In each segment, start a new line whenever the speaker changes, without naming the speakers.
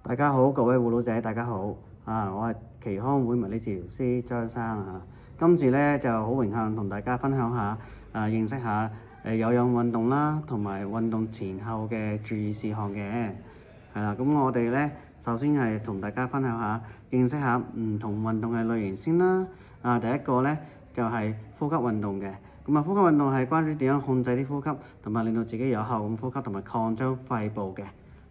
大家好，各位護老者，大家好。我係耆康會物理治療師張生啊。今次咧就好榮幸同大家分享下認識下有氧運動啦，同埋運動前後嘅注意事項嘅。係啦，咁我哋咧首先係同大家分享下認識下唔同運動嘅類型先啦。第一個咧就係呼吸運動嘅。咁呼吸運動係關於點樣控制啲呼吸，同埋令到自己有效咁呼吸，同埋擴張肺部嘅。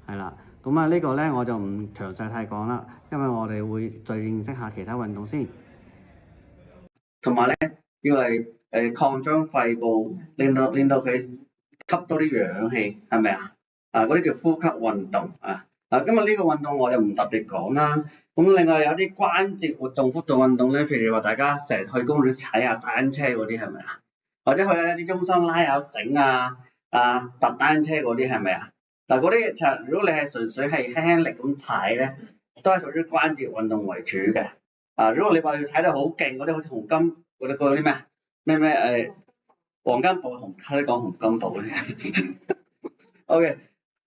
係啦。咁呢個咧我就唔詳細太講啦，因為我哋會再認識下其他運動先。同埋咧要嚟擴張肺部，令到佢吸多啲氧氣，係咪啊？嗰啲叫呼吸運動啊。今日呢個運動我就唔特別講啦。咁另外有啲關節活動運動咧，譬如話大家成日去公園踩下單車嗰啲係咪啊？或者去一啲中心拉下繩啊、踏單車嗰啲係咪啊？嗰啲其實如果你係純粹係輕輕力咁踩咧，都係屬於關節運動為主嘅。如果你話要踩得好勁嗰啲，好似洪金嗰啲咩黃金寶同佢哋講洪金寶咧。OK，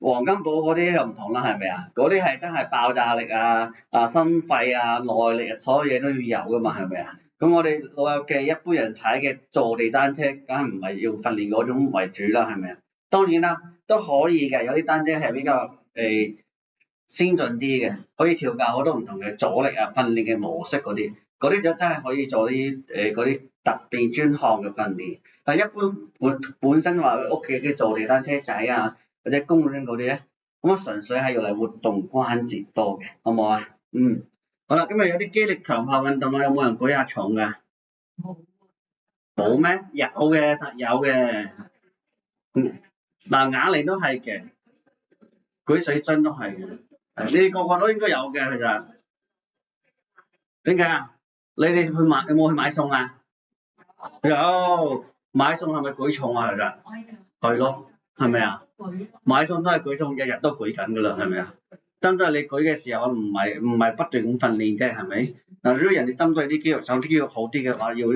黃金寶嗰啲又唔同啦，係咪啊？嗰啲係真係爆炸力心肺耐力所有嘢都要有噶嘛，係咪啊？咁我哋老友記一般人踩嘅坐地單車，梗係唔係要訓練嗰種為主啦，係咪啊？當然啦。都可以嘅，有啲單車係比較先進啲嘅，可以調校好多唔同嘅阻力訓練嘅模式嗰啲就真係可以做啲嗰啲特別專項嘅訓練。但係一般本身話屋企嘅坐地單車仔或者公園嗰啲咧，咁純粹係用嚟活動關節多嘅，好唔好啊？好啦，咁有啲肌力強化運動有冇人舉下重㗎？冇咩？有嘅，實有嘅。啞鈴都係嘅，舉水樽都係嘅，你哋個個都應該有嘅，其實。點解啊？你哋有冇去買餸啊？有，買餸係咪舉重啊？其實係咯，係咪啊？買餸都係舉重，日日都舉緊噶啦，係咪啊？針對你舉嘅時候，唔係不斷咁訓練啫，係咪？如果人哋針對啲肌肉，想啲肌肉好啲嘅話，要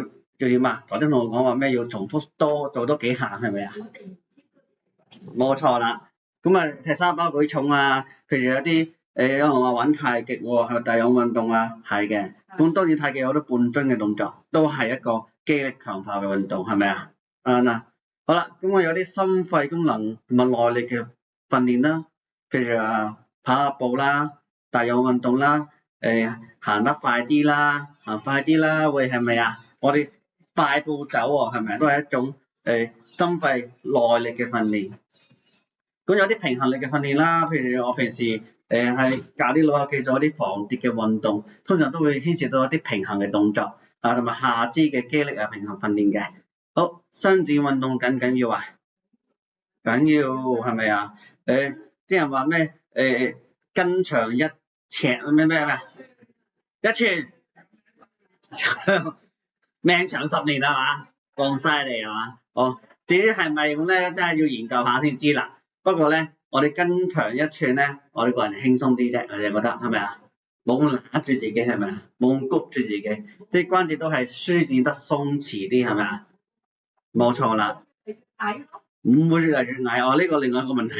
點啊？頭先同我講話咩？要重複做多幾下，係咪啊？冇錯啦，咁踢沙包舉重譬如有啲有人話玩太極喎，係咪帶氧運動啊？係嘅，咁當然太極有好多半蹲嘅動作，都係一個肌力強化嘅運動，係咪啊？好啦，咁我有啲心肺功能同埋耐力嘅訓練啦，譬如跑下步啦、帶氧運動啦、行得快啲啦、喂，係咪啊？我哋快步走喎，係咪都係一種心肺耐力嘅訓練。咁有啲平衡力嘅訓練啦，譬如我平時係教啲老友記做一啲防跌嘅運動，通常都會牽涉到一啲平衡嘅動作同埋下肢嘅肌力平衡訓練嘅。好，伸展運動緊唔緊要啊？緊要係咪啊？啲人話咩筋長1尺咩一寸命長10年係嘛？咁犀利係嘛？至於係咪咁咧，真係要研究下先知啦。不過咧，我哋筋長1寸咧，我哋個人輕鬆啲啫，你哋覺得係咪啊？冇咁揦住自己係咪啊？冇咁谷住自己，啲關節都係舒展得鬆弛啲係咪啊？冇錯啦。矮唔會越嚟越矮呢個另外一個問題。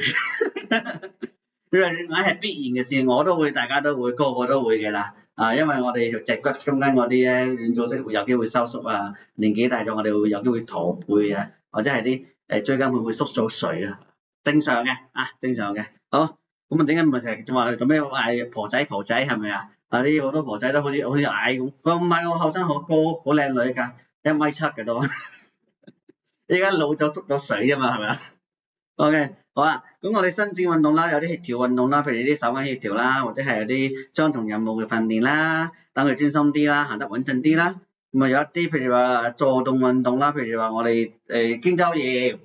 越嚟越矮係必然嘅事，我都會，大家都會，個個都會嘅啦。因為我哋脊骨中間嗰啲咧軟組織會有機會收縮年紀大咗我哋會有機會駝背或者係啲椎間盤會縮到水正常嘅正常嘅。好，咁點解唔係成日話做咩嗌婆仔係咪啊？啲好多婆仔都好似矮咁。佢唔係，我後生好高好靚女㗎，1.7米嘅都。依家老咗縮咗水啫嘛，係咪啊 ？OK， 好啦，咁我哋伸展運動啦，有啲協調運動啦，譬如啲手眼協調啦，或者係有啲雙重任務嘅訓練啦，等佢專心啲啦，行得穩陣啲啦。咁有一啲譬如話助動運動啦，譬如話我哋肩周炎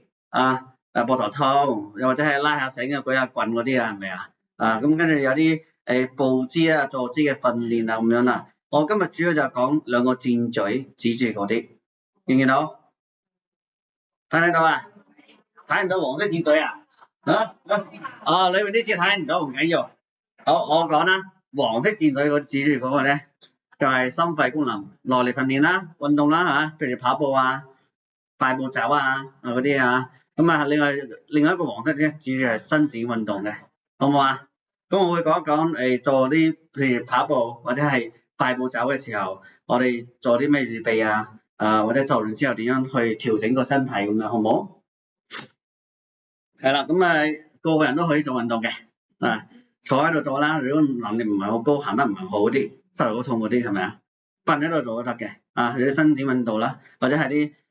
膊頭痛，又或者係拉下繩舉下棍嗰啲係咪啊？咁跟住有啲步姿坐姿嘅訓練咁樣啦。我今日主要就講兩個箭嘴指住嗰啲，見唔見到？睇到啊？睇唔到黃色箭嘴啊？裏面啲字睇唔到唔緊要。好，我講啦，黃色箭嘴指住嗰個咧，就係心肺功能耐力訓練啦、運動啦譬如跑步快步走嗰啲咁另外一個黃色咧指住係伸展運動嘅，好唔好啊？咁我會講一講做啲譬如跑步或者係快步走嘅時候，我哋做啲咩預備啊，或者做完之後點樣去調整個身體咁樣，好唔好？係啦，咁個個人都可以做運動嘅，坐喺度做啦。如果能力唔係好高，行得唔係好啲，膝頭好痛嗰啲係咪啊？瞓喺度做都得嘅，啲伸展運動啦，或者係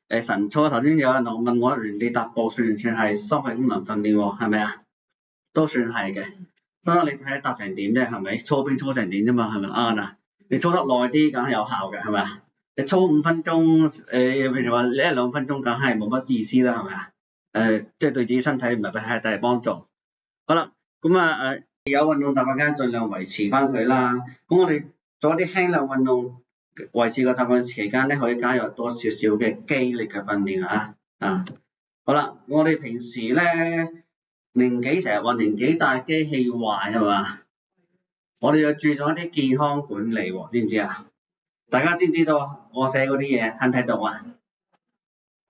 啲晨操。頭先有人問我原地踏步算唔算係心肺功能訓練喎？係咪啊？都算係嘅。所以你睇下達成點啫，係咪？操邊操成點啫嘛，係咪啱？你操得耐啲，梗係有效嘅，係咪啊？你操5分鐘，譬如話你1-2分鐘，梗係冇乜意思啦，係咪啊？即係對自己身體唔係太大幫助。好啦，咁有運動習慣梗係盡量維持翻佢啦。咁我哋做一啲輕量運動，維持個習慣期間咧，可以加入多少少嘅肌力嘅訓練好啦，我哋平時咧年紀成日話年紀大機器壞係嘛？我哋要注重一啲健康管理喎，知唔知啊？大家知唔知道我寫嗰啲嘢睇唔睇到啊？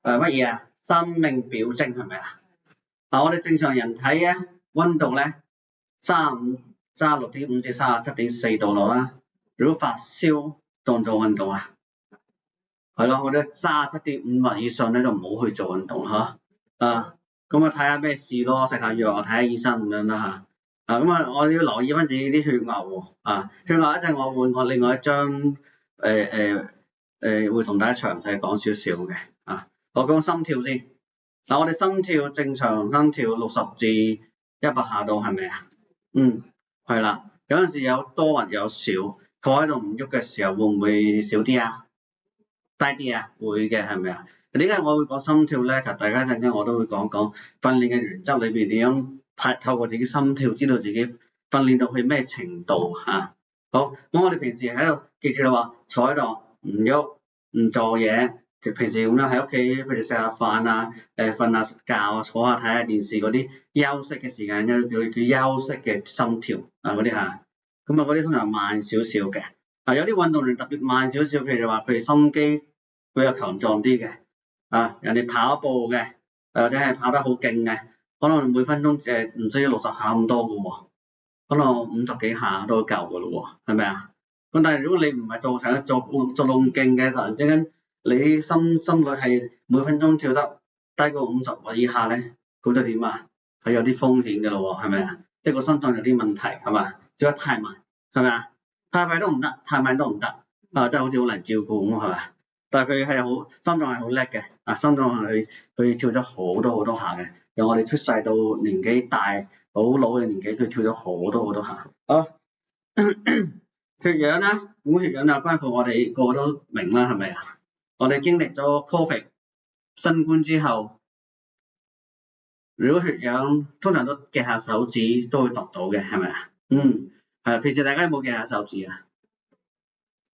乜嘢啊？生命表徵係咪啊？我哋正常人體咧溫度咧36.5至37.4度咯啦。如果發燒做唔做運動啊？係咯，我哋37.5或以上咧就唔好去做運動嚇。咁睇下咩事咯，食下藥，睇下醫生咁樣啦嚇。我要留意翻自己啲血壓喎。血壓一陣我換我另外一張會同大家詳細講少少嘅。我講心跳先。我哋心跳正常心跳60至100下度係咪啊？係啦。有陣時有多或有少，坐喺度唔喐嘅時候會唔會少啲啊？低啲啊？會嘅係咪啊？點解我會講心跳咧？就大家陣間我都會講講訓練嘅原則裏邊點樣透過自己心跳知道自己訓練到去咩程度好，咁我哋平時喺度記住話坐喺度唔喐唔做嘢，就平時咁樣喺屋企，譬如食下飯瞓下覺坐下睇下電視嗰啲休息嘅時間叫休息嘅心跳嗰啲咁嗰啲通常慢少少嘅。有啲運動員特別慢少少，譬如話佢哋心肌比較強壯啲嘅。人哋跑步嘅，或者係跑得好勁嘅，可能每分鐘唔需要60下咁多嘅喎，可能50幾下都夠嘅咯喎，係咪啊？咁但係如果你唔係做咁勁嘅，突然之間你心率係每分鐘跳得低過50或以下咧，咁就點啊？係有啲風險嘅咯喎，係咪啊？即係個心臟有啲問題係嘛？跳得太慢係咪啊？太快都唔得，太慢都唔得，真係好似好難照顧咁係咪？但係佢係心臟係好叻嘅，心臟佢跳咗好多下嘅，由我哋出世到年紀大好老嘅年紀，佢跳咗好多下。好，血氧啦，咁血氧啊，關乎我哋個個都明啦，係咪啊？我哋經歷咗 Covid 新冠之後，如果血氧通常都夾下手指都會度到嘅，係咪啊？係。平時大家有冇夾下手指啊？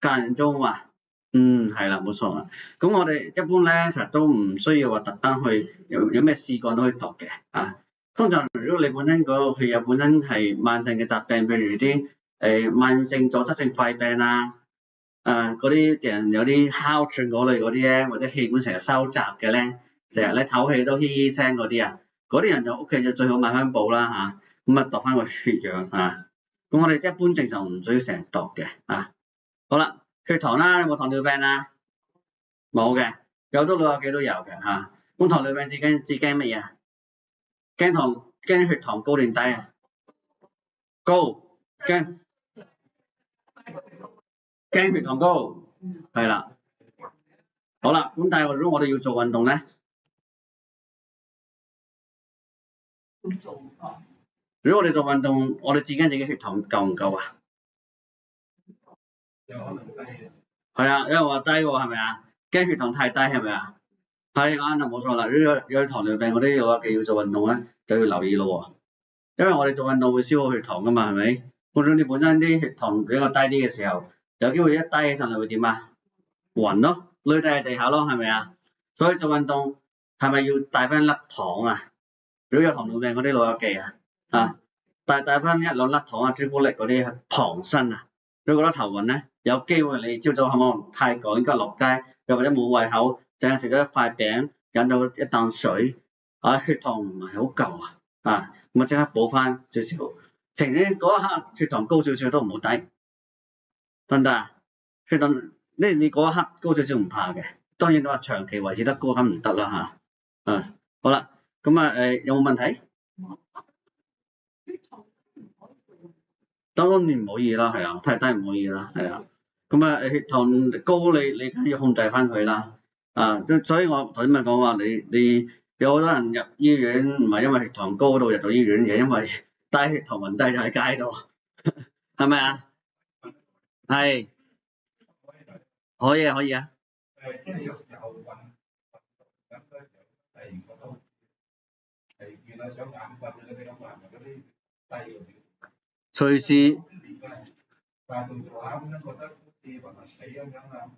間中係啦，冇錯啦。咁我哋一般咧，其實都唔需要話特登去有咩試過都可以度嘅。通常如果你本身嗰個血有本身係慢性嘅疾病，譬如啲慢性阻塞性肺病嗰啲人有啲哮喘嗰類嗰啲咧，或者氣管成日收窄嘅咧，成日咧唞氣都嘻嘻聲嗰啲嗰啲人就屋企就最好買翻部啦咁度翻個血氧咁我哋一般正常唔需要成日度嘅好啦。血糖啦，有冇糖尿病啊？冇嘅，有好多老友記都有嘅咁糖尿病至驚乜嘢啊？驚血糖高定低啊？高，驚血糖高，係啦。好啦，咁但係如果我哋要做運動咧，如果我哋做運動，我哋至驚自己血糖夠唔夠啊？有可能低。係啊，有人話低喎，係咪啊？驚血糖太低係咪啊？係啱就冇錯啦。如果有糖尿病嗰啲老友記要做運動咧，就要留意咯喎。因為我哋做運動會消耗血糖噶嘛，係咪？或者你本身啲血糖比較低啲嘅時候，有機會一低起上嚟會點啊？暈咯，累低喺地下咯，係咪啊？所以做運動係咪要帶翻粒糖啊？如果有糖尿病嗰啲老友記帶翻1-2粒糖朱古力嗰啲旁身如果覺得頭暈咧，有機會你朝早可能太趕急落街，又或者冇胃口，淨係食咗一塊餅，飲到一啖水，血糖唔係好夠咁即刻補翻少少情願嗰一刻血糖高少少都唔好低，得唔得啊？血糖你嗰一刻高少少唔怕嘅，當然你話長期維持得高咁唔得啦嚇。好啦，咁有冇問題？當然唔可以啦，係啊，太低唔可以啦，係啊。咁血糖高你梗係要控制翻佢啦。所以我頭先咪講話你有好多人入醫院唔係因為血糖高到入到醫院嘅，因為低血糖暈低咗喺街度，係咪啊？係，可以啊，可以啊。隨時。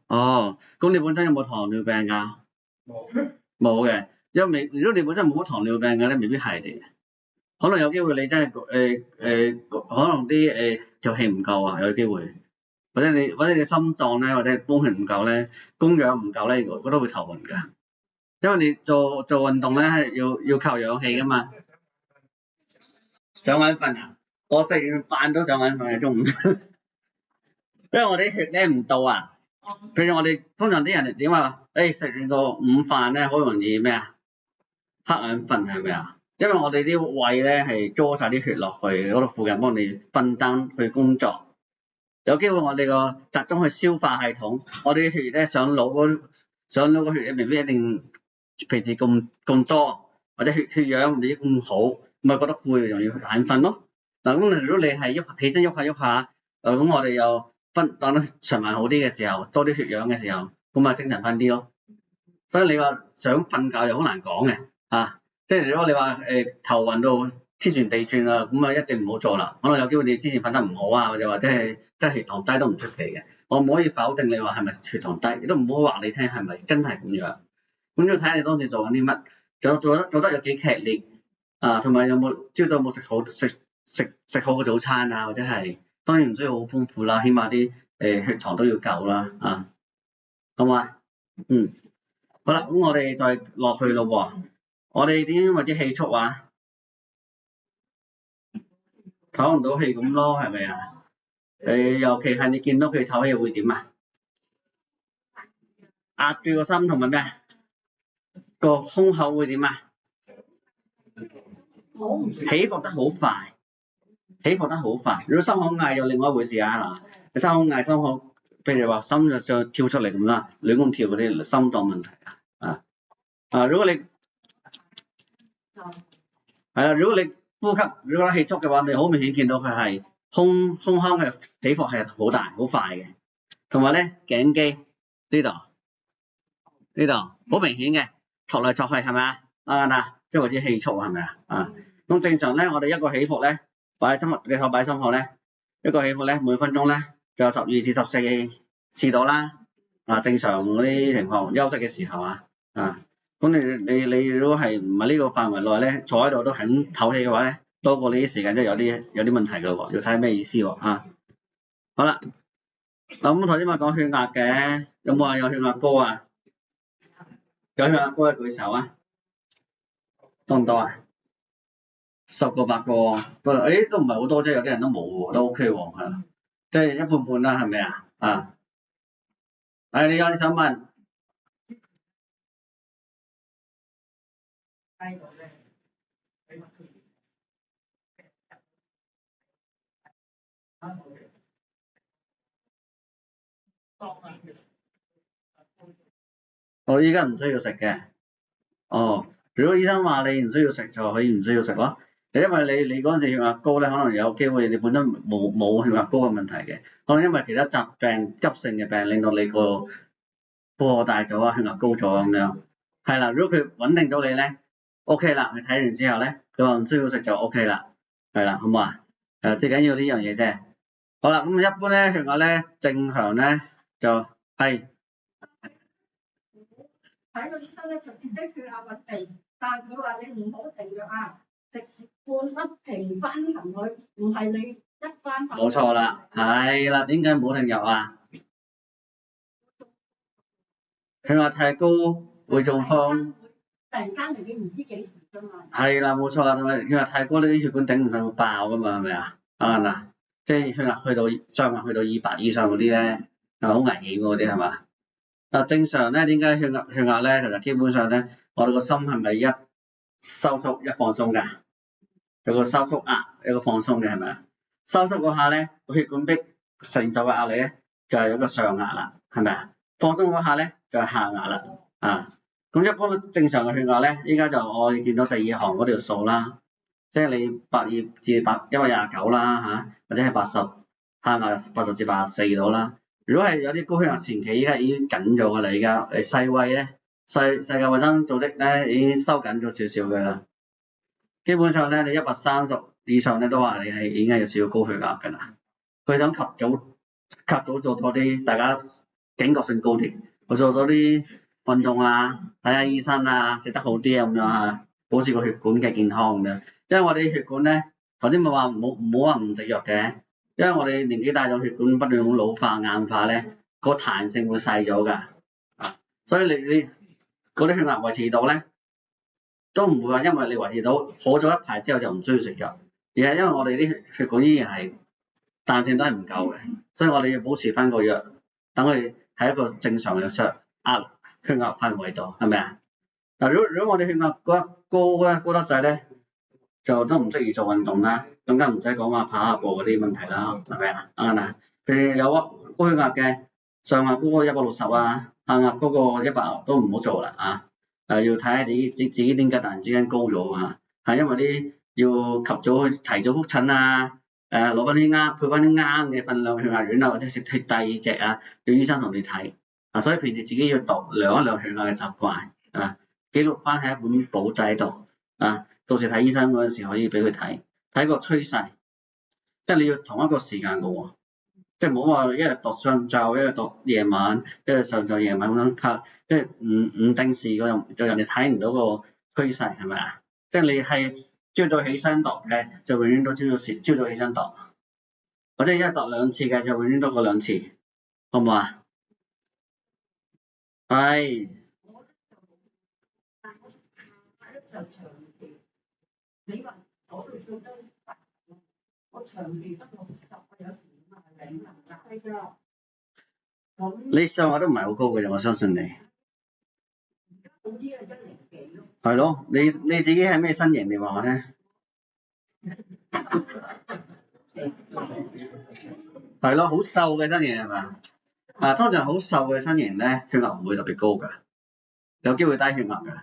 哦，咁你本身有冇糖尿病㗎？冇嘅，因為如果你本身冇乜糖尿病嘅咧，未必係嘅。可能有機會你真係可能啲條氣唔夠啊，有機會，或者你心臟咧或者供血唔夠咧，供氧唔夠咧，我都會頭暈㗎。因為你做運動咧要靠氧氣㗎嘛。上眼瞓啊！我食完飯都上眼瞓嘅中午，因為我啲血咧唔到啊。譬如我哋通常啲人點啊？食完個午飯咧，好容易咩啊？黑眼瞓係咪啊？因為我哋啲胃咧係裝晒啲血落去嗰度附近幫你分擔去工作，有機會我哋個集中去消化系統，我哋啲血咧上腦個血未必一定平時咁多，或者血氧未必咁好，咪覺得攰容易眼瞓咯。嗱，咁如果你係起身喐下，咁我哋又當得循環好啲嘅時候，多啲血氧嘅時候，咁啊精神翻啲咯。所以你話想瞓覺又好難講嘅即係如果你話頭暈到天旋地轉啊，咁啊一定唔好做啦。可能有機會你之前瞓得唔好啊，或者係真係血糖低都唔出奇嘅。我唔可以否定你話係咪血糖低，亦都唔好話你聽係咪真係咁樣。咁要睇下你當時做緊啲乜，做得有幾劇烈同埋有冇朝早有冇食好嘅早餐啊，或者係當然唔需要好豐富啦，起碼啲血糖都要夠啦好嘛？好啦，咁我哋再落去咯喎。我哋點或者氣促啊，唞唔到氣咁咯，係咪啊？尤其係你見到佢唞氣會點啊？壓住個心同埋咩啊？個胸口會點啊？起伏得好快，如果心口嗌又另外一回事啊嗱，你心口嗌心口，譬如話心就跳出嚟咁啦，亂咁跳嗰啲心臟問題如果你係啦，如果你呼吸如果氣促嘅話，你好明顯見到佢係胸腔嘅起伏係好大好快嘅，同埋咧頸肌呢度好明顯嘅，戳嚟戳去係咪啊？啱即係或者氣促係咪啊？咁正常咧，我哋一個起伏咧，擺心口咧，一個起伏咧，每分鐘咧就有12至14次到啦。正常嗰啲情況，休息嘅時候咁你如果係唔係呢個範圍內咧，坐喺度都肯唞氣嘅話咧，多過你啲時間，即係有啲問題㗎喎，要睇下咩意思喎好啦，咁頭先咪講血壓嘅，有冇人有血壓高啊？有血壓高嘅舉手啊？多唔多啊？10個8個，都唔係好多啫，有啲人都冇喎，都 OK 喎，即係一半半啦，係咪啊？你想問？我依家唔需要食嘅。如果醫生話你唔需要食，就可以唔需要食咯。因為你嗰陣時血壓高咧，可能有機會你本身冇血壓高嘅問題嘅，可能因為其他疾病急性嘅病令到你個負荷大咗血壓高咗咁樣。係啦，如果佢穩定到你咧 ，OK 啦，你睇完之後咧，佢話唔需要食就 OK 啦，係啦，好唔好啊？最緊要呢樣嘢啫。好啦，咁一般咧血壓咧正常咧就係。睇個醫生咧就點解血壓穩定，但係佢話你唔好停藥食半粒平翻行佢，唔係你一翻冇錯啦，係啦，點解唔好停藥啊？血壓太高會中風，突然間嚟你唔知幾時㗎嘛。係啦，冇錯啦，同埋血壓太高呢啲血管頂唔順會爆㗎嘛，係咪啊？嗱，即係血壓去到上壓去到200以上嗰啲咧，係好危險嗰啲係嘛？嗱，正常咧，點解血壓咧？其實基本上咧，我哋個心係咪一收縮一放鬆㗎？有個收縮壓，有個放鬆嘅係咪啊？收縮嗰下咧，個血管壁承受嘅壓力咧，就係有個上壓啦，係咪啊？放鬆嗰下咧，就係下壓啦。咁一般正常嘅血壓咧，依家就我哋見到第二行嗰條數啦，即係你82至129啦或者係80，下壓80至84度啦。如果係有啲高血壓前期，依家已經緊咗㗎啦，依家世衛咧，世界衞生組織咧已經收緊咗少少㗎啦。基本上咧，你130以上咧都話你係已經係有少少高血壓㗎啦。佢想及早做多啲，大家警覺性高啲，去做多啲運動啊，睇下醫生啊，食得好啲咁樣啊，保持個血管嘅健康咁樣。因為我哋血管咧，頭先咪話唔好話唔食藥嘅，因為我哋年紀大咗，血管不斷咁老化硬化咧，個彈性會細咗㗎。所以你嗰啲血壓維持到咧，都唔會話因為你維持到好咗一排之後就唔需要食藥，而係因為我哋啲血管依然係彈性都係唔夠嘅，所以我哋要保持翻個藥，等佢喺一個正常嘅血壓範圍度，係咪啊？嗱，如果我哋血壓高得滯咧，就都唔適宜做運動啦，更加唔使講話跑下步嗰啲問題啦，係咪啊？譬如有高血壓嘅，上壓高過160啊，下壓高過100都唔好做啦要睇下自己點解突然之間高咗係因為啲要及早去提早覆診啊，攞翻啲配翻啲啱嘅份量血壓丸啊，或者食血低隻啊，要醫生同你睇所以平時自己要量一量血壓嘅習慣記錄翻喺一本簿仔度到時睇醫生嗰陣時可以俾佢睇個趨勢，即係你要同一個時間嘅喎。即係唔好話一日度上晝，一日度夜晚，一日上晝夜晚咁樣即係唔定時嘅，就人哋睇唔到個趨勢係咪啊？即係你係朝早起身度嘅，就永遠都朝早起身度，或者一日度2次嘅，就永遠多過2次，好唔好啊？係。你上下都唔係好高嘅啫，我相信你。係咯，你自己係咩身形？你話我聽。係咯，好瘦嘅身形係咪？通常好瘦嘅身形咧，血壓唔會特別高㗎，有機會低血壓㗎。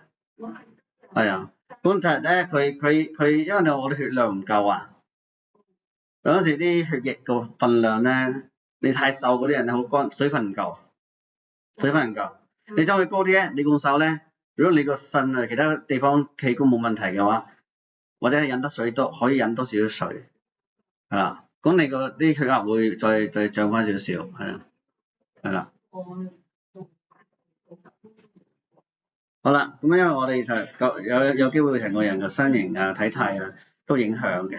係啊，咁就係咧，佢因為我哋血量唔夠有陣時啲血液個分量咧，你太瘦嗰啲人好乾，水分唔夠。你想去高啲咧，你咁瘦咧，如果你個腎其他地方器官冇問題嘅話，或者飲得水多，可以飲多少少水，係啦。咁你個啲血壓會再漲翻少少，係啦。好啦，咁因為我哋就有機會成個人嘅身形體態都影響嘅。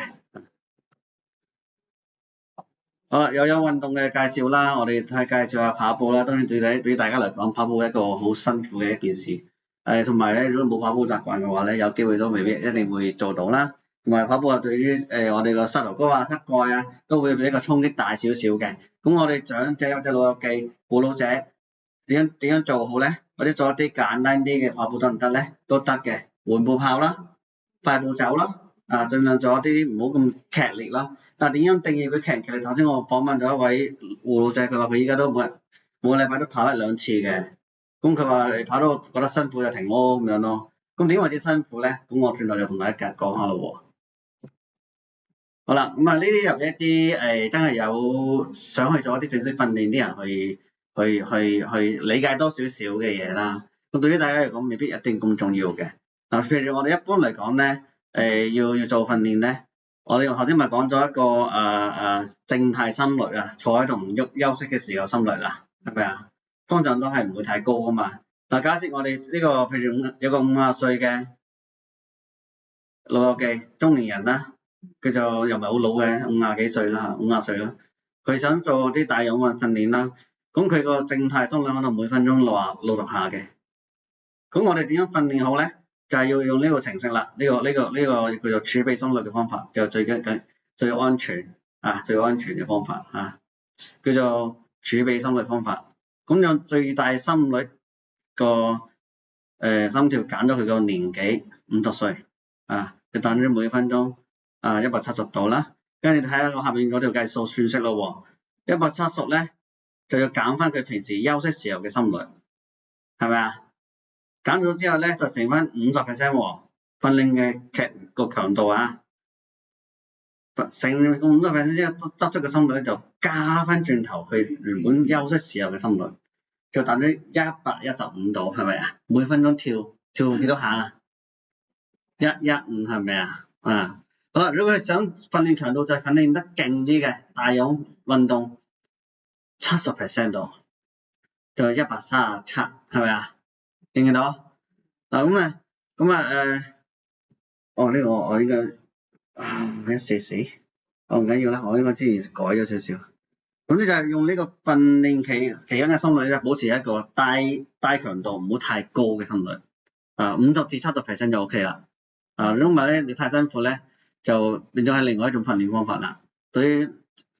好啦，又有運動嘅介紹啦，我哋介紹下跑步啦。當然對大家嚟講，跑步係一個好辛苦嘅一件事。同埋咧，如果冇跑步習慣嘅話咧，有機會都未必一定會做到啦。同埋跑步對於我哋個膝頭哥膝蓋都會比較衝擊大少少嘅。咁我哋長者或者老友記、護老者點樣做好咧？或者做一啲簡單啲嘅跑步得唔得咧？都得嘅，緩步跑啦，快步走啦。盡量做一啲唔好咁劇烈啦。但點樣定義佢劇烈？頭先我訪問咗一位護老者，佢話佢依家都每個禮拜都跑1-2次嘅。咁佢話跑到覺得辛苦就停咯咁樣咯。咁點為之辛苦咧？咁我轉頭就同大家講下咯喎。好啦，咁呢啲由一啲真係有想去做一啲正式訓練啲人去理解多少少嘅嘢啦。咁對於大家嚟講未必一定咁重要嘅。譬如我哋一般嚟講咧。要做訓練咧，我哋頭先咪講咗一個靜態心率坐喺度唔喐休息嘅時候心率係咪啊？通常都係唔會太高噶嘛。假設我哋呢個譬如有個50歲嘅老友記中年人啦，佢就又唔係好老嘅50幾歲啦，50歲啦，佢想做啲大氧運訓練啦，咁佢個靜態心率可能每分鐘60下嘅。咁我哋點樣訓練好咧？就係要用呢個程式啦，呢個叫做儲備心率嘅方法就最安全。最安全嘅方法叫做儲備心率方法。咁用最大心率個心跳揀咗佢個年紀50歲佢等於每分鐘170度啦。跟住睇下我下面嗰條計數算式咯喎，170咧就要減翻佢平時休息時候嘅心率，係咪啊？減咗之後咧就乘翻50% 喎，訓練嘅個強度乘50%之後得出個心率就加翻轉頭佢原本休息時候嘅心率，就等於115度，係咪啊？每分鐘跳幾多下115係咪啊？好啦，如果佢想訓練強度就訓練得勁啲嘅大氧運動70%度，就137，係咪啊？見唔見到？呢個我應該死，唔緊要啦，我應該之前改咗少少。咁呢就係用呢個訓練期間嘅心率咧，保持一個低強度，唔好太高嘅心率，50至70% 就 OK 啦。如果唔係咧，你太辛苦咧，就變咗係另外一種訓練方法啦。對於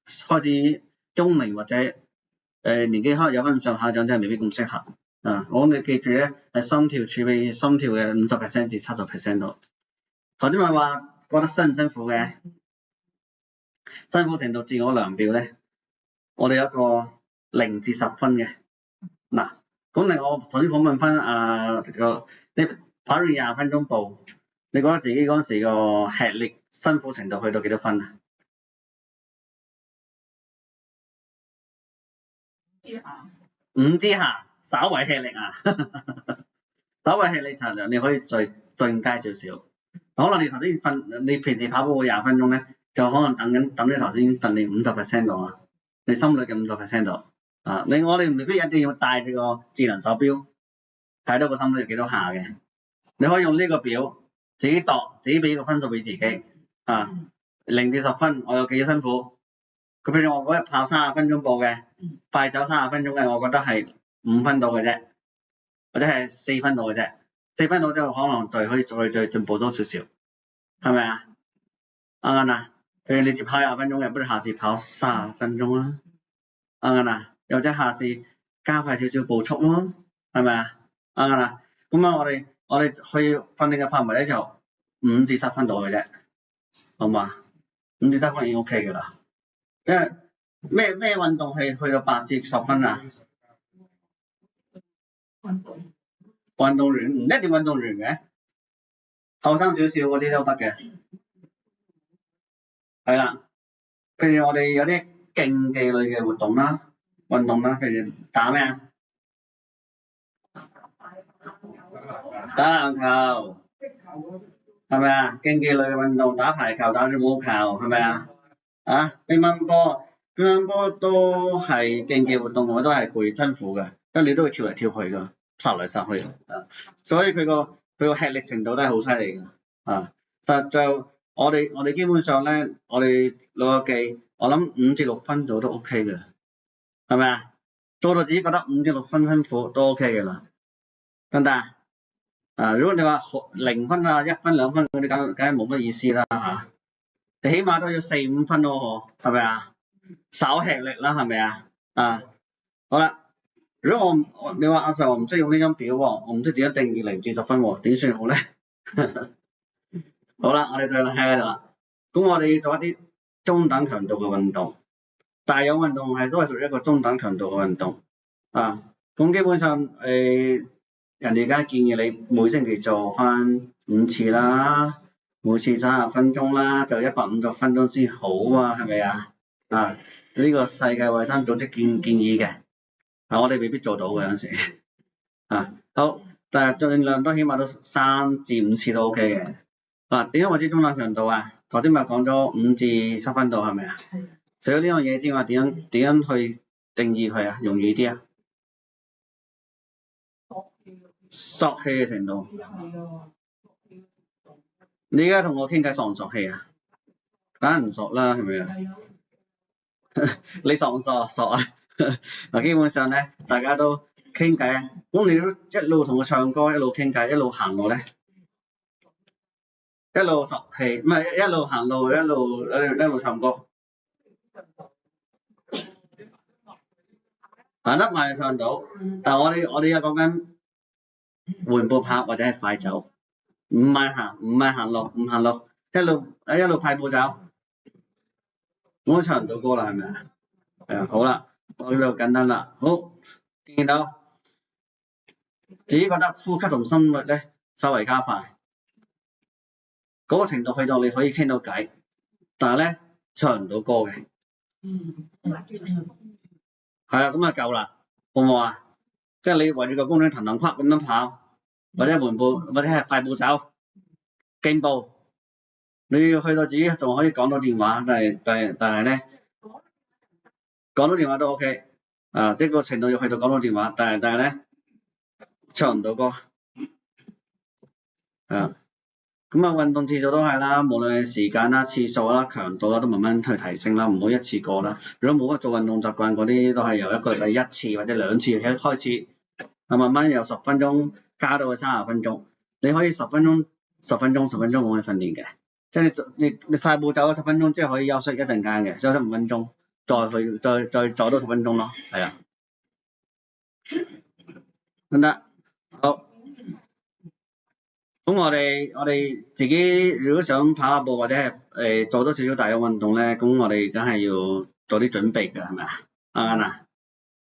開始中齡或者年紀可能有翻上下長，真係未必咁適合。我哋記住咧，係心跳儲備心跳嘅50% 至70% 度。頭先咪話覺得辛唔辛苦嘅？辛苦程度自我量表咧，我哋有一個0至10分嘅。咁我頭先訪問翻你跑完20分鐘步，你覺得自己嗰時個吃力辛苦程度去到幾多分啊？5之下，稍為吃力稍為吃力層你可以再進階少少。可能你平時跑步20分鐘咧，就可能等咗頭先訓練50% 度啦，你心率嘅50% 度我哋未必一定要帶住個智能手錶睇到個心率有幾多下嘅，你可以用呢個表自己度，自己俾個分數俾自己0至10分，我有幾辛苦。佢譬如我嗰日跑30分鐘步嘅，快走30分鐘嘅，我覺得係5分到嘅啫，或者係4分到嘅啫。4分到之後可能就可以再進步多少少，係咪啊？啱啊！譬如你接跑20分鐘嘅，不如下次跑30分鐘啦，啱啊！又或者下次加快少少步速咯，係咪啊？啱啊！咁我哋去訓練嘅範圍咧就5至10分到嘅啫，好嘛？5至10分已經 OK 嘅啦。因為咩運動係去到8至10分啊？運動員唔一定運動員嘅，後生少少嗰啲都得嘅。係啦，譬如我哋有啲競技類嘅運動啦，譬如打咩啊？打籃球，係咪啊？競技類嘅運動，打排球、打羽毛球，係咪啊？乒乓波都係競技活動，我都係攰辛苦嘅，因為你都會跳嚟跳去噶，殺嚟殺去所以佢個吃力程度都係好犀利嘅但就我哋基本上咧，我哋老友記，我諗5至6分度都 OK 嘅，係咪啊？做到自己覺得5至6分辛苦都 OK 嘅啦，得唔得如果你話0分1分2分嗰啲，梗係冇乜意思啦你起碼都要4、5分咯，係咪啊？稍吃力啦，係咪啊？好啦，如果你話阿 Sir 我唔識用呢張表喎，我唔識點樣定義0至10分喎，點算好咧？好啦，我哋再睇下啦。咁我哋要做一啲中等強度嘅運動，大氧運動都係屬於一個中等強度嘅運動咁基本上人哋而家建議你每星期做翻5次啦，每次30分鐘啦，就150分鐘先好係咪啊？呢個世界衛生組織建議嘅我哋未必做到嘅有陣時好，但係盡量都起碼都3至5次都 OK 嘅點解為之中等強度頭先咪講咗5至10分度係咪啊？除咗呢樣嘢之外，點樣去定義佢容易啲索氣嘅程度。你而家同我傾偈索唔索氣梗係唔索啦，係咪啊？你索唔索？索基本上咧，大家都傾偈咁你都一路同佢唱歌，一路傾偈，一路行路咧，一路索氣，唔係一路行路，一路唱歌。行得慢就上到，但係我哋而家講緊緩步跑或者係快走，唔係行路，一路快步走，我都唱唔到歌啦，係咪啊？係啊，好啦，我呢度簡單啦，好，見到自己覺得呼吸同心率咧稍微加快，嗰個程度去到你可以傾到偈，但係咧唱唔到歌嘅。係啊，咁啊夠啦，好唔好啊？即係你圍住個公園騰騰跨咁樣跑，或者緩步，或者係快步走、競步，你要去到自己仲可以講到電話，但係咧講到電話都 OK，即係個程度要去到講到電話，但係咧唱唔到歌，咁啊運動次數都係啦，無論係時間啦、次數啦、強度啦，都慢慢去提升啦，唔好一次過啦。如果冇乜做運動習慣嗰啲，都係由一個禮拜一次或者兩次開始，慢慢由10分鐘加到去30分鐘。你可以10分鐘咁去訓練嘅，即係你快步走咗10分鐘之後可以休息一陣間嘅，休息5分鐘，再走多10分鐘咯，係啊，得，好。咁我哋自己如果想跑下步或者係做多少少大嘅運動咧，咁我哋梗係要做啲準備㗎，係咪啊？啱啊！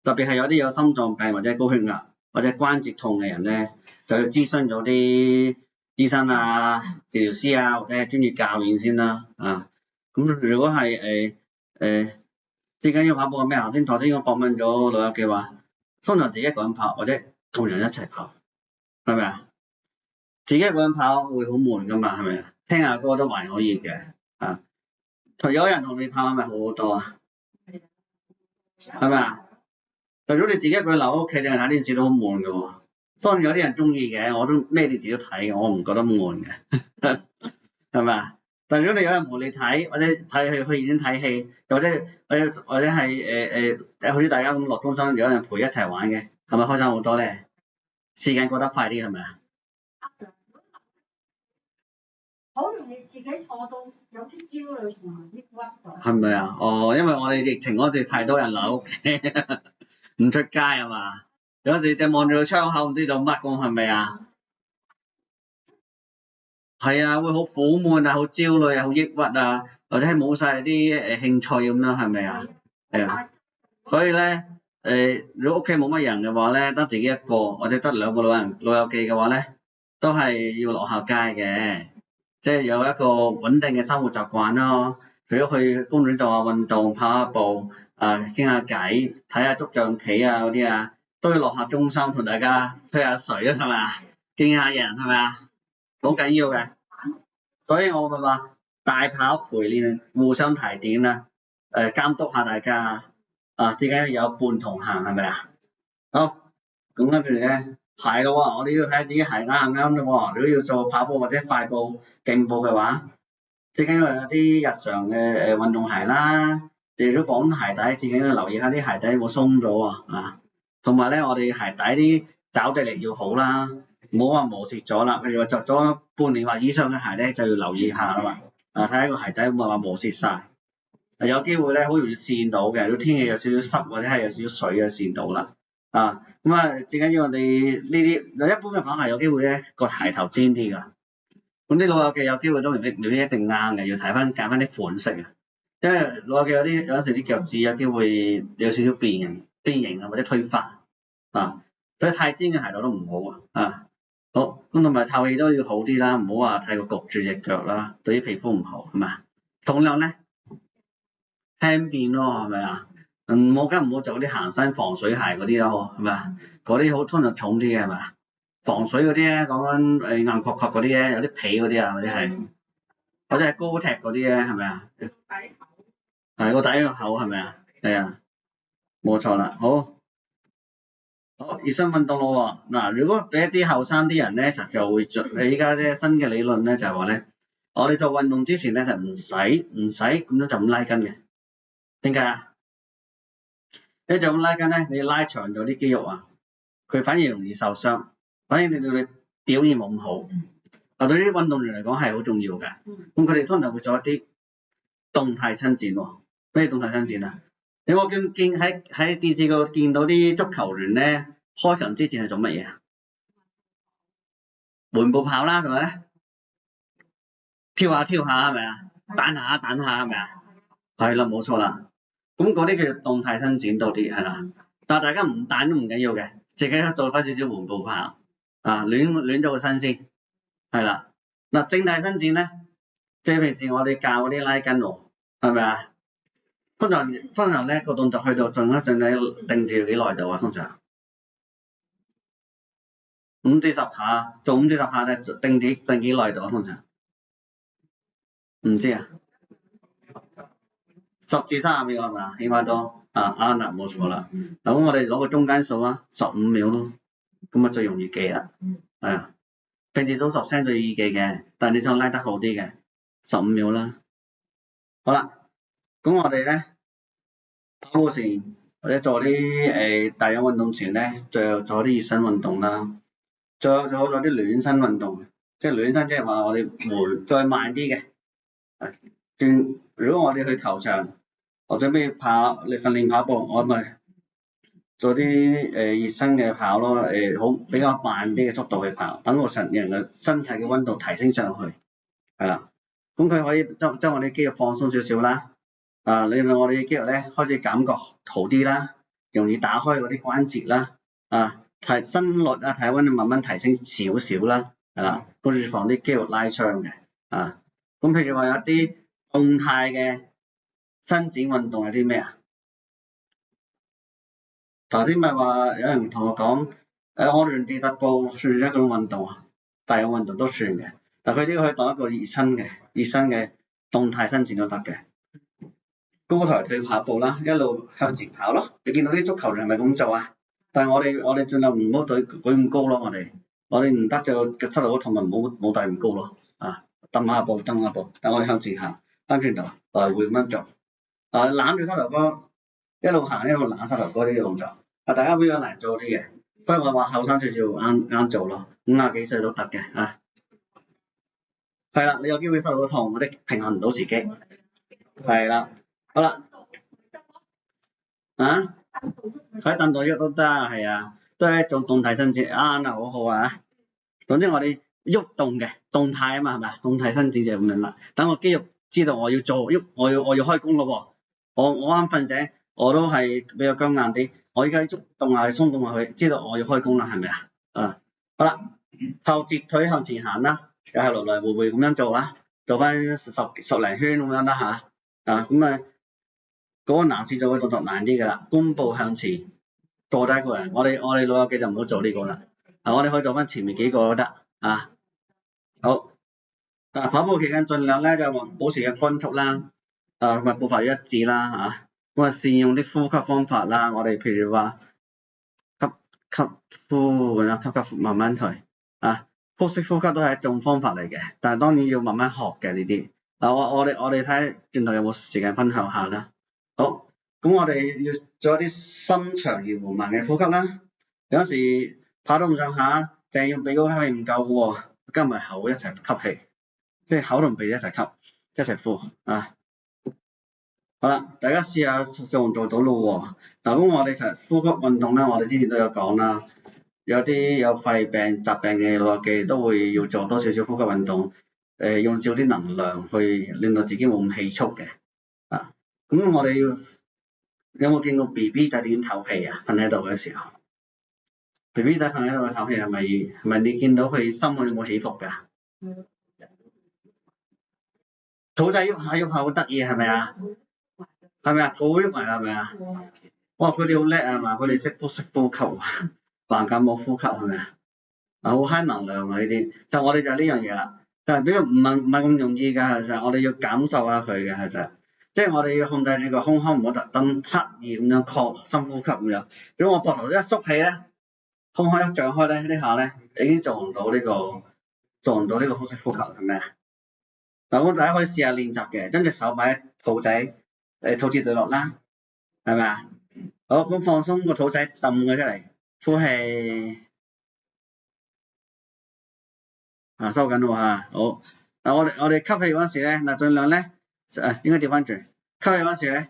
特別係有啲有心臟病或者高血壓或者關節痛嘅人咧，就要諮詢咗啲醫生啊、治療師啊或者係專業教練先啦。咁如果係最緊要跑步係咩？頭先我訪問咗老友記話，通常自己一個人跑或者同人一齊跑，係咪啊？自己一個人跑會好悶噶嘛，係咪啊？聽下歌都還可以嘅，除咗有人同你跑咪好好多啊，係咪啊？但如果你自己一個人留喺屋企淨係睇電視都好悶噶喎。當然有啲人中意嘅，我都咩電視都睇嘅，我唔覺得悶嘅，係咪啊？但如果你有人陪你睇，或者去醫院睇戲，或者係好似大家咁落中心有人陪一齊玩嘅，係咪開心好多咧？時間過得快啲係咪啊？
好容易自己坐到有啲焦慮同埋抑鬱㗎。
係咪啊？因為我哋疫情嗰時太多人留喺屋企，唔出街啊嘛。有時就望住個窗口唔知做乜咁，係咪啊？係啊，會好苦悶啊，好焦慮啊，好抑鬱啊，或者係冇晒啲興趣咁樣，係咪啊？係啊。所以咧如果屋企冇乜人嘅話咧，得自己一個或者得2個老友記嘅話咧，都係要落下街嘅。即係有一個穩定嘅生活習慣咯，除咗去公園做下運動、跑下步、傾下偈、睇下捉象棋啊嗰啲啊，都要落下中心同大家吹下水啊，係咪啊？見下人係咪啊？好緊要嘅，所以我咪話大跑陪練，互相提點啦，監督下大家點解有伴同行係咪啊？好，咁跟住咧。鞋咯喎，我哋要睇下自己鞋啱唔啱啫喎。如果要做跑步或者快步、競步嘅話，最緊要有啲日常嘅運動鞋啦。如果綁鞋帶，最緊要留意下啲鞋帶有冇鬆咗喎。同埋咧，我哋鞋帶啲抓地力要好啦，唔好話磨蝕咗啦。譬如話着咗半年或以上嘅鞋咧，就要留意下啦嘛。睇下個鞋帶有冇話磨蝕晒，有機會咧好容易跣到嘅。如果天氣有少少濕或者係有少少水嘅跣到啦。最緊要我哋呢啲一般嘅跑鞋有機會咧個鞋頭尖啲㗎，咁啲老友記有機會都未必一定啱嘅，要睇翻揀翻啲款式啊，因為老友記有陣時啲腳趾有機會有少少變形啊或者推翻所以太尖嘅鞋頭都唔好好，咁同埋透氣都要好啲啦，唔好話太過焗住隻腳啦，對啲皮膚唔好係咪？重量咧輕便咯，係咪啊？唔好做啲行山防水鞋嗰啲咯，係咪啊？嗰啲通常重啲嘅係咪啊？防水嗰啲咧，講緊硬確確嗰啲咧，有啲皮嗰啲啊，或者係高踢嗰啲咧，係咪啊？係個底個口係咪啊？係啊，冇錯啦。好，熱身運動咯喎。嗱，如果俾一啲後生啲人咧，就會依家啲新嘅理論咧，就係話咧，我哋做運動之前咧就唔使咁樣就咁拉筋嘅。點解啊？你就咁拉筋咧，你要拉長咗啲肌肉啊，佢反而容易受傷，反而令到你表現冇咁好。對於運動員嚟講係好重要嘅。咁佢哋通常會做一啲動態伸展喎。咩動態伸展啊？你有冇喺電視度見到啲足球員咧開場之前係做乜嘢啊？緩步跑啦，係咪？跳下跳下係咪啊？彈下彈下係咪啊？係啦，冇錯啦。咁嗰啲叫做動態伸展多啲係啦。但係大家唔彈都唔緊要嘅，自己做翻少少緩步跑啊，暖咗個身先係啦。嗱，靜態伸展咧，即係平時我哋教嗰啲拉筋喎，係咪啊？通常咧個動作去到盡一盡你定住幾耐度啊？通常5至10下，做5至10下咧，定幾耐度啊？通常唔知啊，10至30秒係咪啊？起碼都啱啦，冇錯啦。嗱，咁我哋攞個中間數啊，15秒咯，咁啊最容易記啦，係啊。平時數10聲最易記嘅，但係你想拉得好啲嘅，15秒啦。好啦，咁我哋咧跑步前或者做啲大氧運動前咧，就做啲熱身運動啦。再做咗啲暖身運動，即係暖身即係話我哋再慢啲嘅。如果我哋去球場或者咩跑你訓練跑步，我咪做啲熱身嘅跑咯，好比較慢啲嘅速度去跑，等個人嘅身體嘅溫度提升上去，係啦。咁佢可以將我哋肌肉放鬆少少啦，令到我哋嘅肌肉咧開始感覺好啲啦，容易打開嗰啲關節啦，提心率啊體溫慢慢提升少少啦，係啦，跟住防啲肌肉拉傷嘅，咁譬如話有啲動態嘅伸展運動係啲咩啊？頭先咪話有人同我講，我原地踏步算一種運動啊，大氧運動都算嘅，但佢呢個可以當一個熱身嘅動態伸展都得嘅。高抬腿跑步啦，一路向前跑咯。你見到啲足球員係咪咁做啊？但係我哋盡量唔好舉咁高咯，我哋唔得就個膝頭哥痛咪冇遞咁高咯，蹬下步，等我哋向前行，翻轉頭來回咁樣做，攬住膝頭哥一路行一路攬膝頭哥呢啲動作，大家比較難做啲嘅，不過我話後生少少啱做咯，50幾歲都得嘅係啦，你有機會膝頭哥痛，我哋平衡唔到自己，係啦，好啦，喺凳度喐都得，係啊，都係一種動態伸展，啱啦，好好啊。總之我哋喐動嘅動態啊嘛，係咪啊？動態伸展就係咁樣啦。等個肌肉知道我要做喐，我要開工咯喎。我啱瞓醒，我都係比較僵硬啲。我依家喐動下鬆動下佢，知道我要開工啦，係咪啊？好啦，後截腿向前行啦，又係來來回回咁樣做啦，做翻十零圈咁樣啦咁嗰個男士做嘅動作難啲㗎啦，弓步向前，坐低一個人。我哋老友記就唔好做呢個啦。我哋可以做翻前面幾個都得好。跑步期間盡量咧就保持嘅均速啦，同埋步伐一致啦咁善用啲呼吸方法啦。我哋譬如話吸呼咁樣吸慢慢退腹式呼吸都係一種方法嚟嘅，但係當然要慢慢學嘅呢啲。我哋睇轉頭有冇時間分享下啦。好，咁我哋要做一啲深長而緩慢嘅呼吸啦。有時跑到咁上下，淨係用鼻哥吸氣唔夠喎，加埋口一齊吸氣，即係口同鼻一齊吸，一齊呼好啦，大家試下做唔做到咯喎。嗱，咁我哋其實呼吸運動咧，我哋之前都有講啦。有啲有肺病疾病嘅老友記都會要做多少少呼吸運動，用少啲能量去令到自己冇咁氣促嘅咁我哋有冇見過 BB 仔點唞氣啊？瞓喺度嘅時候 ，BB 仔瞓喺度嘅唞氣係咪你見到佢心有冇起伏㗎？肚仔喐下喐下好得意係咪啊？係咪啊？肚喐埋係咪啊？哇！佢哋好叻啊嘛，佢哋識呼吸，橫膈膜呼吸係咪啊？好慳能量啊呢啲，就我哋就係呢樣嘢啦。但係比較唔係咁容易㗎，其實我哋要感受下佢嘅，其實。即係我哋要控制住個胸腔，唔好特登刻意咁樣擴深呼吸咁樣。如果我膊頭一縮起咧，胸腔一張開咧，呢下咧已經做唔到呢個腹式呼吸係咪啊？嗱，咁大家可以試下練習嘅，將隻手擺喺肚仔，肚臍對落啦，係咪啊？好，咁放鬆個肚仔，揼佢出嚟，呼氣。收緊喎好。我哋吸氣嗰陣時咧，盡量咧應該調翻轉，吸氣嗰陣時咧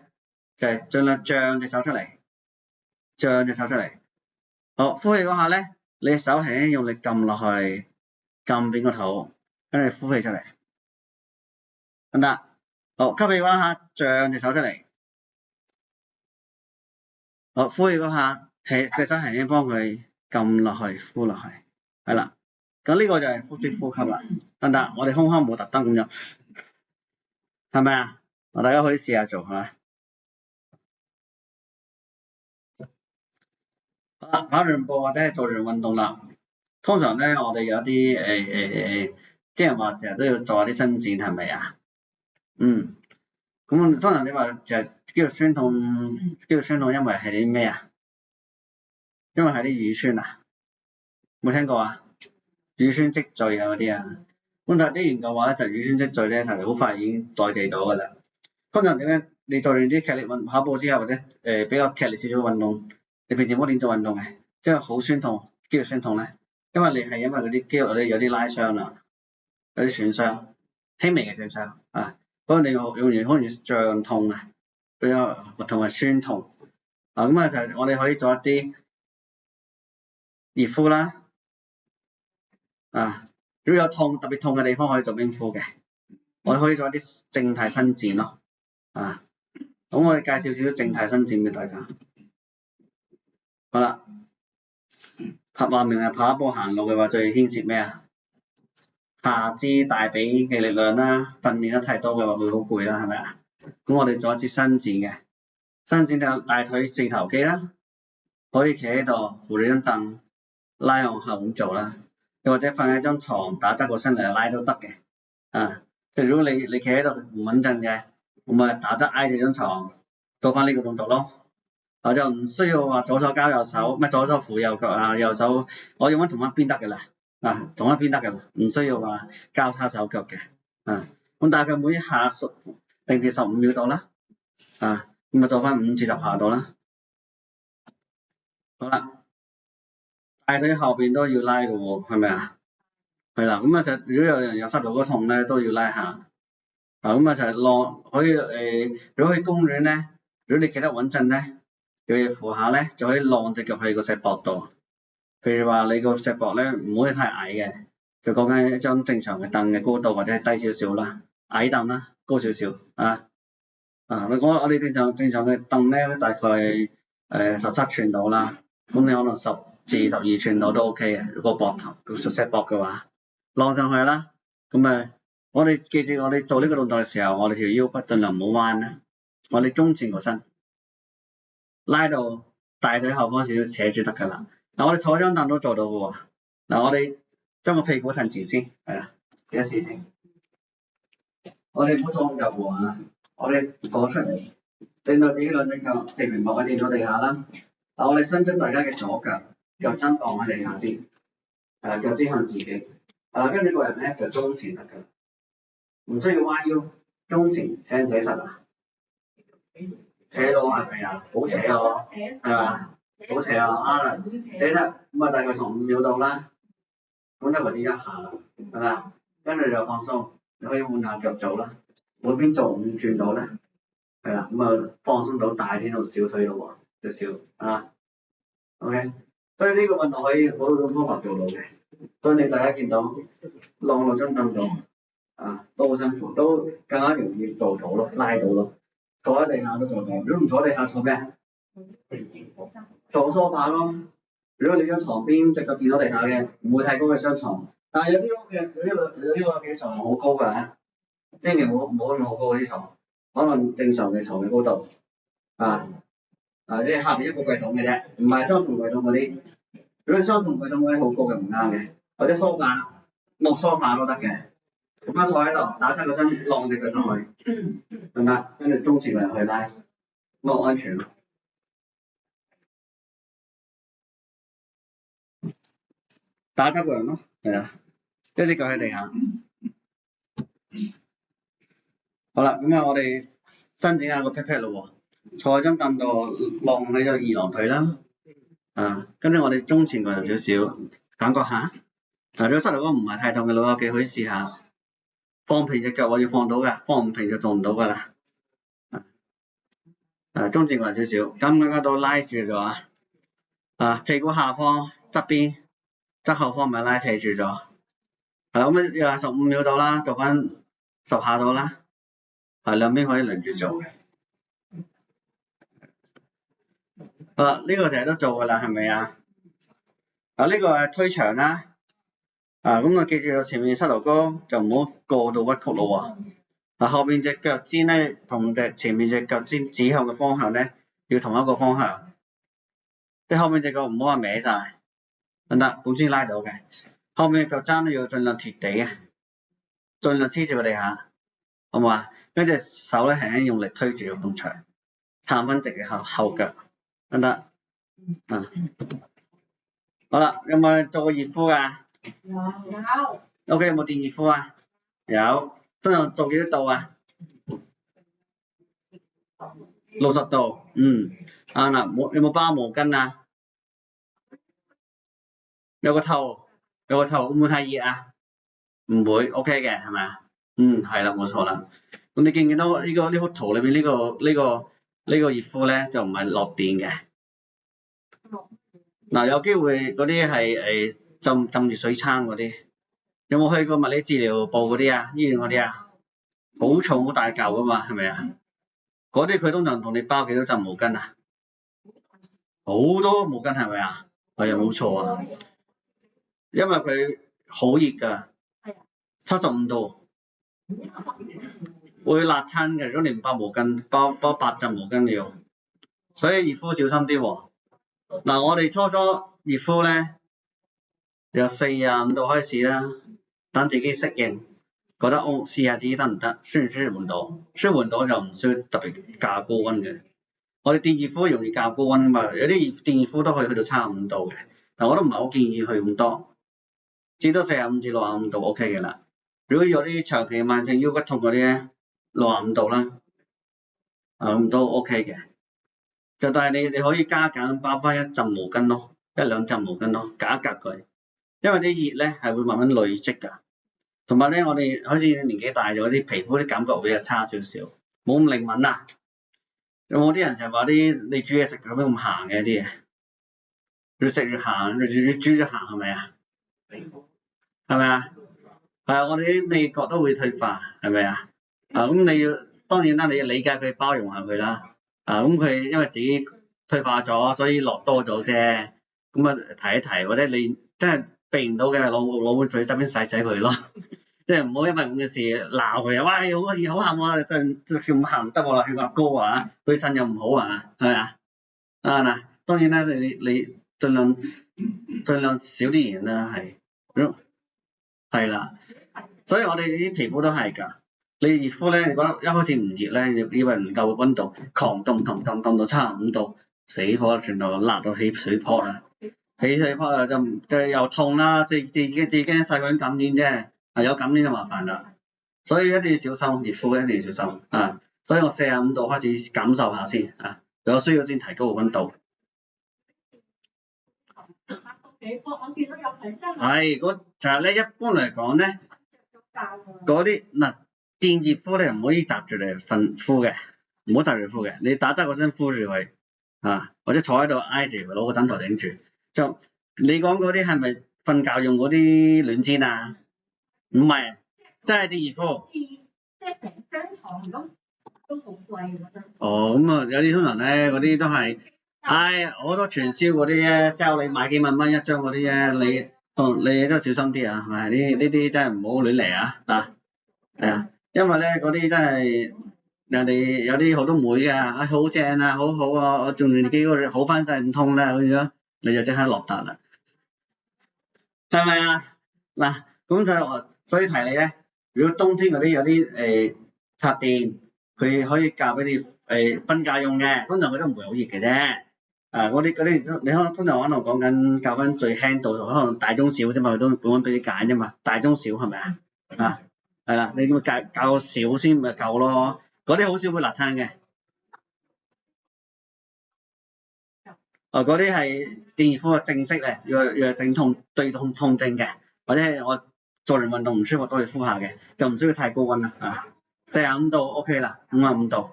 就係盡量脹隻手出嚟，脹隻手出嚟。好，呼氣嗰下咧，你手輕輕用力撳落去，撳扁個肚，跟住呼氣出嚟，得唔得？好，吸氣嗰下，脹隻手出嚟。好，呼氣嗰下，隻手輕輕幫佢撳落去，呼落去，係啦。咁呢個就係腹式呼吸啦，得唔得？我哋胸腔冇特登咁樣，係咪啊？大家可以試下做，係咪？好啦，跑完步或者係做完運動啦。通常咧，我哋有啲啲人話成日都要做下啲伸展，係咪啊？咁通常你話就係肌肉酸痛，因為係啲咩啊？因為係啲乳酸啊，冇聽過啊？乳酸積聚啊嗰啲啊。咁但係啲研究話咧，就乳酸積聚咧，其實好快已經代謝咗㗎啦。通常點樣？你做完啲劇烈跑步之後，或者比較劇烈少少嘅運動，你平時唔好練做運動嘅，即係好酸痛，肌肉酸痛咧，因為你係因為嗰啲肌肉咧有啲拉傷啦，有啲損傷，輕微嘅損傷啊，嗰個你用完好容易脹痛啊，比較同埋酸痛啊，咁啊就係我哋可以做一啲熱敷啦，啊，如果有痛特別痛嘅地方可以做冰敷嘅，我哋可以做一啲靜態伸展咯，啊。咁我哋介紹少少靜態伸展俾大家。好啦，話明係跑步行路嘅話，最牽涉咩啊？下肢大髀嘅力量啦，訓練得太多嘅話會好攰啦，係咪啊？咁我哋做一節伸展嘅，伸展就大腿四頭肌啦，可以企喺度扶住張凳拉向後咁做啦，又或者瞓喺張床打側個身嚟拉都得嘅。啊，即係如果你企喺度唔穩陣嘅，咁啊打側挨住張床，做翻呢個動作咯。我就唔需要話左手交右手，咩左手扶右腳啊，右手我用翻同一邊得嘅啦，啊同一邊得嘅啦，唔需要話交叉手腳嘅，啊咁大概每一下定至15秒度啦，啊咁啊做翻5至10下度啦。好啦，大腿後邊都要拉嘅喎，係咪啊？係啦，咁啊就如果有人有膝頭哥痛咧，都要拉下。啊咁啊就係晾可以如果去公園咧，如果你企得穩陣咧，有嘢扶下咧，就可以晾隻腳去個石膊度。譬如話你個石膊咧唔可以太矮嘅，就講緊一張正常嘅凳嘅高度或者係低少少啦，矮凳啦，高少少啊。我哋正常嘅凳咧大概17寸到啦，咁你可能10至12寸到都 OK 嘅。如果膊頭個石膊嘅話，晾上去啦。咁我哋記住，我哋做呢個動作嘅時候，我哋條腰骨盡量唔好彎啦，我哋中前個身，拉到大腿後方少少扯住得㗎啦。嗱，我哋坐張凳都做到嘅喎。嗱，我哋將個屁股褪前先，係啦，試一試先。我哋唔好坐咁入喎啊！我哋坐出嚟，令到自己兩隻腳直平放喺掂到地下啦。嗱，我哋伸出大家嘅左腳，腳踭放喺地下先，腳尖向自己。跟住個人咧就中前得㗎，唔需要彎腰，中前請扯實啊，扯到係咪啊？好扯啊，係嘛？好斜啊，啱啦，寫得咁啊，大概15秒到啦，咁就為止一下啦，係嘛？跟住就放鬆，你可以換下腳做啦，每邊做5轉到咧，係啦，咁啊放鬆到大腿同小腿咯喎，少少啊 ，OK， 所以呢個運動可以好多種方法做到嘅，所以你大家見到晾落張凳度啊，都好辛苦，都更加容易做到咯，拉到咯，坐喺地下都做到，如果唔坐地下坐咩？坐梳化咯，如果你張床邊隻腳見到地下嘅，唔會太高嘅張床。但係有啲屋嘅有啲屋企床好高㗎，千祈唔好用好高嗰啲床，可能正常嘅床嘅高度即係下邊一個櫃桶嘅啫，唔係雙重櫃桶嗰啲。如果你雙重櫃桶嗰啲好高嘅唔啱嘅，或者梳化木梳化都得嘅。咁樣坐喺度，打側個身，晾隻腳上去，明白？跟住中前嚟去拉，咁啊安全咯。打側個人咯，係啊，一隻腳喺地下。好啦，咁我哋伸展下個 pat pat 咯喎，坐喺張凳度晾起個二郎腿啦，跟住我哋中前個人少少，感覺下。如果膝頭哥唔係太痛嘅老友記可以試下，放平隻腳我要放到㗎，放唔平就做唔到㗎啦。中正話少少，咁嗰度拉住咗屁股下方側邊側後方咪拉扯住咗，咁又係15秒到啦，做翻10下到啦，兩邊可以輪住做嘅。呢個成日都做噶啦，係咪啊？呢個係推長啦，咁記住前面膝頭哥就唔好過度屈曲咯喎。後邊隻腳尖咧同前面隻腳尖指向嘅方向咧要同一個方向，即係後面隻腳唔好話歪晒，得咁先拉到嘅。後面腳踭都要盡量貼地嘅，盡量黐住個地下，好唔好啊？跟住手咧輕輕用力推住個埲牆，探翻直嘅後腳，得好啦，有冇做過熱敷㗎？有。OK， 有冇電熱敷啊？有。通常做幾多度啊？60度。嗱，有冇包毛巾啊？有個頭，會唔會太熱啊？唔會 ，OK 嘅係咪啊？係啦，冇錯啦。咁你見唔見到呢幅圖裏邊呢個熱敷咧就唔係落電嘅。有機會嗰啲係浸熱水餐嗰啲，有冇去過物理治療部嗰啲啊？醫院嗰啲啊？好重好大嚿噶嘛，係咪啊？嗰啲佢通常同你包幾多浸毛巾啊？好多毛巾係咪啊？係啊，冇錯啊。因為佢好熱㗎，75度，會辣親嘅。如果你唔包毛巾，包8浸毛巾要，所以熱敷小心啲喎。我哋初熱敷咧，由45度開始啦，等自己適應，覺得試下自己得唔得，舒唔舒緩到，舒緩到就唔需要特別較高溫嘅。我哋電熱敷容易較高溫㗎嘛，有啲電熱敷都可以去到35度嘅，但我都唔係好建議去咁多，至多45至65度 OK 嘅啦。如果有啲長期慢性腰骨痛嗰啲咧，65度啦，咁都 OK 嘅。但係你可以加減包翻1浸毛巾咯，1、2浸毛巾咯，隔一隔佢，因為啲熱咧係會慢慢累積㗎。同埋咧，我哋好似年紀大咗，啲皮膚啲感覺會差少少，冇咁靈敏啊。有冇啲人就係話你煮嘢食咁樣咁鹹嘅啲嘢，越食越鹹，越煮越鹹係咪啊？係咪啊？係啊，我哋啲味覺都會退化，係咪啊？咁你要當然啦，你要理解佢，包容下佢啦。咁佢因為自己退化咗，所以落多咗啫。咁提一提，或者你真係避唔到嘅，攞碗水側邊洗佢咯。即係唔好因為咁嘅事鬧佢啊！喂，好熱好鹹啊！真係咁鹹唔得喎，血壓高啊，對腎又唔好啊，係咪啊？嗱，當然啦，你盡量少啲鹽啦，係啦。所以我哋啲皮膚都係㗎。你熱敷咧，你覺得一開始唔熱咧，以為唔夠溫度，狂凍到35度，死火，全部辣到起水泡啦！起水泡啊，就又痛啦，自己細菌感染啫。有感染就麻煩啦，所以一定要小心熱敷，一定要小心所以我45度開始感受下先有需要先提高個溫度。係，就係咧，一般嚟講咧，嗰啲電熱敷咧唔可以閘住嚟敷嘅，唔好閘住敷嘅，你打側個身敷住佢或者坐喺度挨住，攞個枕頭頂住。就你講嗰啲係咪瞓覺用嗰啲暖氈啊？唔係，真係啲熱敷。即係成張床咁都好貴㗎真。咁有啲通常咧，嗰啲都係，好多傳銷嗰啲咧 sell 你買幾萬蚊一張嗰啲咧，你都小心啲啊，係呢啲真係唔好亂嚟啊，因為咧嗰啲真係人哋有啲好多妹㗎，好正啊，好好啊，我仲自己嗰度好翻晒唔痛啦，咁樣你就即刻落達啦，係咪啊？咁就所以提你咧，如果冬天嗰啲有啲插電，佢可以教俾你瞓覺用嘅，通常佢都唔會好熱嘅啫。嗰啲你通常可能講緊教翻最輕度，可能大中小啫嘛，佢都本身俾你揀啫嘛，大中小係咪啊？係啦，你咁教少先咪夠咯，嗰啲好少會辣親嘅。嗰啲係電熱敷嘅正式嘅，要整對痛症嘅，或者我做完運動唔舒服都可以敷下嘅，就唔需要太高溫啦45度 OK 啦，55度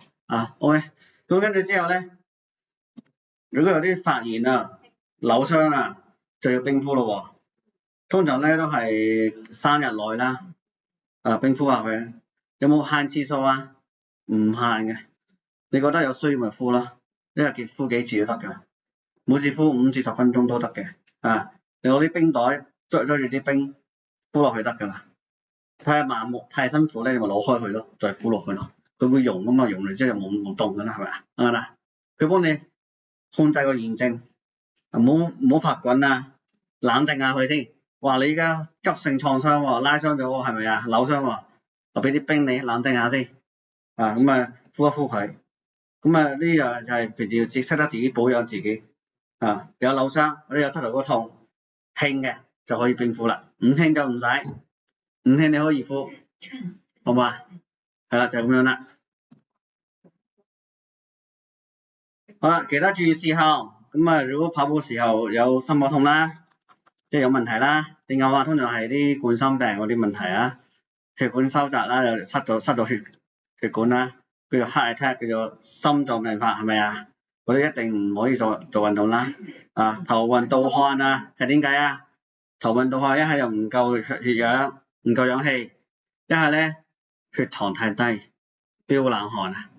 OK。咁跟住之後咧，如果有啲發炎啊、扭傷啊，就要冰敷咯喎。通常咧都係3日內啦，冰敷下佢。有冇限次數啊？唔限嘅，你覺得有需要咪敷咯，一日敷幾次都得㗎，每次敷5至10分鐘都得嘅。你攞啲冰袋捉住啲冰敷落去得㗎啦。太麻木太辛苦咧，你咪攞開佢咯，再敷落去咯。佢會溶㗎嘛，溶完之後就冇凍㗎啦，係咪啊？啱啦，佢幫你控制個炎症，唔好發滾啊，冷靜下佢先。哇！你而家急性創傷喎，拉傷咗喎，係咪啊？扭傷喎，我俾啲冰你冷靜下先。咁啊敷一敷佢。咁啊呢樣就係平時要識得自己保養自己。有扭傷或者有膝頭哥痛，輕嘅就可以冰敷啦，唔輕就唔使。唔輕你可以敷，好嘛？係啦，就咁樣啦。好啦，其他注意事項。咁啊，如果跑步時候有心口痛啦，即係有問題啦，定係話通常係啲冠心病嗰啲問題啊，血管收窄啦，又塞到血管啦，叫做 heart attack，叫做心臟病發，係咪啊？嗰啲一定唔可以做運動啦。頭暈盜汗啊，係點解啊？頭暈盜汗一係又唔夠血氧，唔夠氧氣，一係咧血糖太低，飆冷汗啊，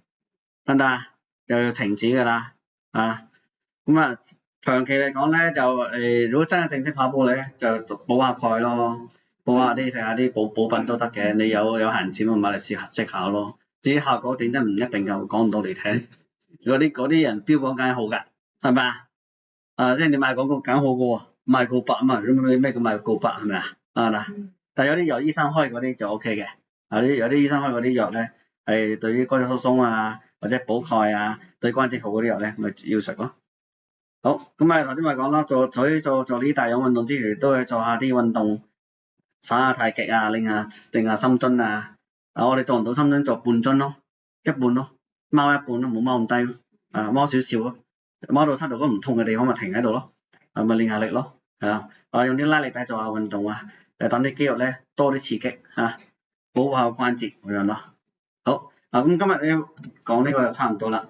得唔得啊？又要停止㗎啦。咁啊，長期嚟講咧就如果真係正式跑步咧，就補下鈣咯，補下啲食下啲補品都得嘅。你有閒錢咪買嚟試下咯。至於效果點都唔一定㗎，講唔到你聽。嗰啲人標榜梗係好㗎，係咪啊？即係你賣廣告梗好㗎喎，賣告白啊嘛，咁咩叫賣告白係咪啊？但係有啲由醫生開嗰啲就 OK 嘅。有啲醫生開嗰啲藥咧係對於骨質疏鬆啊或者補鈣啊對關節好嗰啲藥咧，咪要食咯。好，咁啊頭先咪講啦，做啲大氧運動之餘，都要做下啲運動，耍下太極啊，定下深蹲啊。我哋做唔到深蹲，做半蹲咯，一半咯，踎一半咯，冇踎咁低咯，踎少少咯，踎到膝頭哥唔痛嘅地方咪停喺度咯，咪練下力咯，用啲拉力帶做下運動啊，等啲肌肉咧多啲刺激保護下關節咁樣咯。好，咁今日你講呢個就差唔多啦。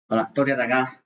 好啦，多謝大家。